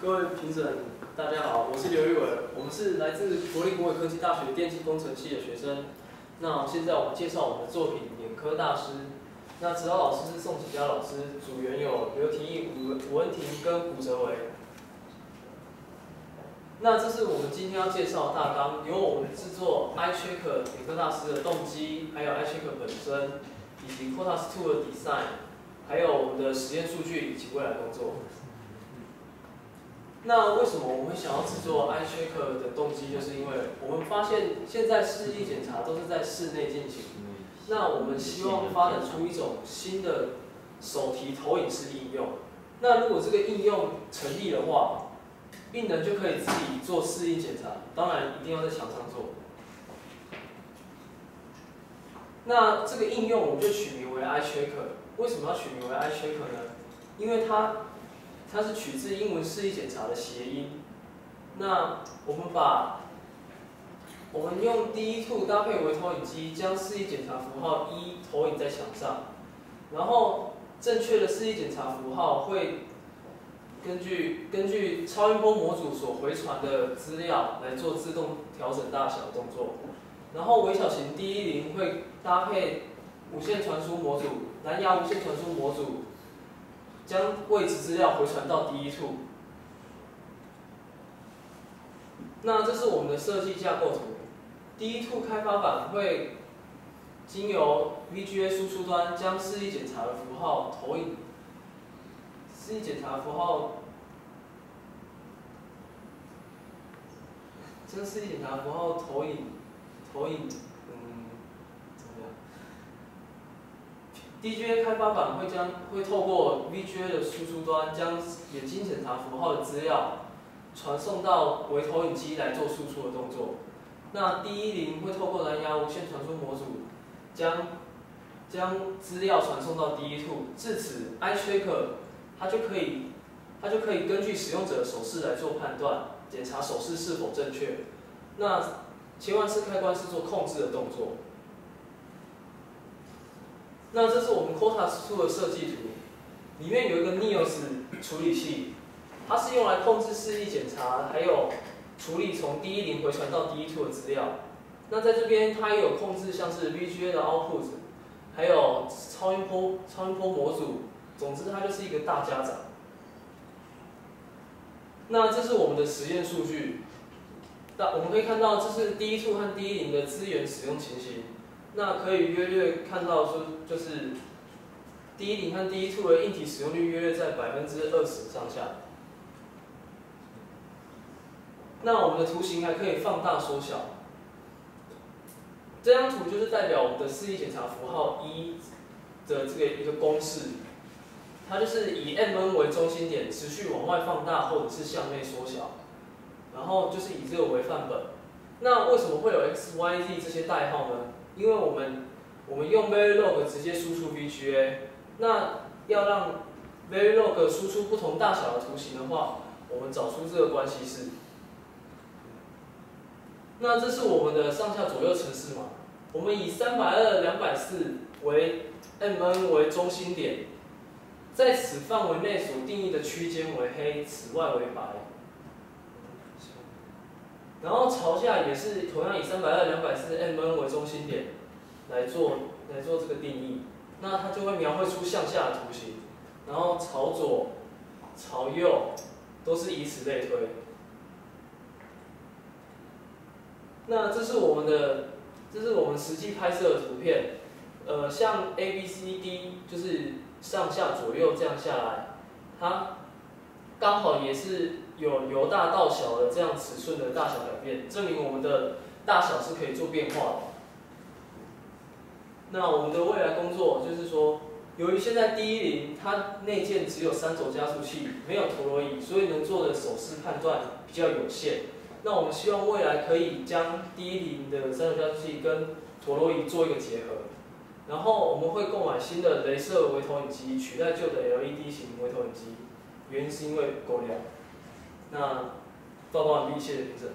各位评审，大家好，我是刘玉伟，我们是来自国立国伟科技大学电气工程系的学生。那现在我们介绍我们的作品《眼科大师》。那指导老师是宋启佳老师，组员有刘廷义、吴恩婷跟古哲维。那这是我们今天要介绍的大纲，由我们制作 iCheck 眼科大师的动机，还有 iCheck 本身，以及 Quartus 2的 design， 还有我们的实验数据以及未来工作。那为什么我们会想要制作 iCheck 的动机，就是因为我们发现现在视力检查都是在室内进行，那我们希望发展出一种新的手提投影式应用。那如果这个应用成立的话，病人就可以自己做视力检查，当然一定要在墙上做。那这个应用我们就取名为 iCheck。为什么要取名为 iCheck 呢？因为它是取自英文视力检查的谐音。那我们用D1 搭配微投影机，将视力检查符号1投影在墙上，然后正确的视力检查符号会根据超音波模组所回传的资料来做自动调整大小动作，然后微小型D10会搭配无线传输模组、蓝牙无线传输模组，将位置资料回传到D1。那这是我们的设计架构图。D1 开发版会经由 VGA 输出端将视力检查的符号投影，视力检查符号，将视力检查符号投影，怎么样？DGA 开发版会透过 VGA 的输出端将眼睛检查符号的资料传送到微投影机来做输出的动作。那D10会透过蓝牙无线传输模组将资料传送到D1，至此 iCheck 它就可以根据使用者的手势来做判断，检查手势是否正确。那切换式开关是做控制的动作。那这是我们 Quartus 2的设计图，里面有一个 NEOS 处理器，它是用来控制视力检查，还有处理从D10回传到D1的资料。那在这边它也有控制像是 VGA 的 output， 还有超音波模组，总之它就是一个大家长。那这是我们的实验数据，那我们可以看到这是D1和D10的资源使用情形。那可以约略看到说，就是 D10和D1的硬体使用率约略在20%上下。那我们的图形还可以放大缩小。这张图就是代表我们的视力检查符号1的这个一个公式，它就是以 MN 为中心点，持续往外放大或者是向内缩小，然后就是以这个为范本。那为什么会有 XYZ 这些代号呢？因为我们用 Verilog 直接输出 VGA， 那要让 Verilog 输出不同大小的图形的话，我们找出这个关系式。那这是我们的上下左右程式码，我们以320、240为 MN 为中心点，在此范围内所定义的区间为黑，此外为白。然后朝下也是同样以320、240 MN 为中心点来做这个定义，那它就会描绘出向下的图形，然后朝左、朝右都是以此类推。那这是我们实际拍摄的图片，像 ABCD 就是上下左右这样下来，它刚好也是有由大到小的这样尺寸的大小改变，证明我们的大小是可以做变化的。那我们的未来工作就是说，由于现在D10它内建只有3轴加速器，没有陀螺仪，所以能做的手势判断比较有限。那我们希望未来可以将D10的3轴加速器跟陀螺仪做一个结合，然后我们会购买新的雷射微投影机，取代旧的 LED 型微投影机，原因是因为不够亮。那报告完毕，谢谢评审。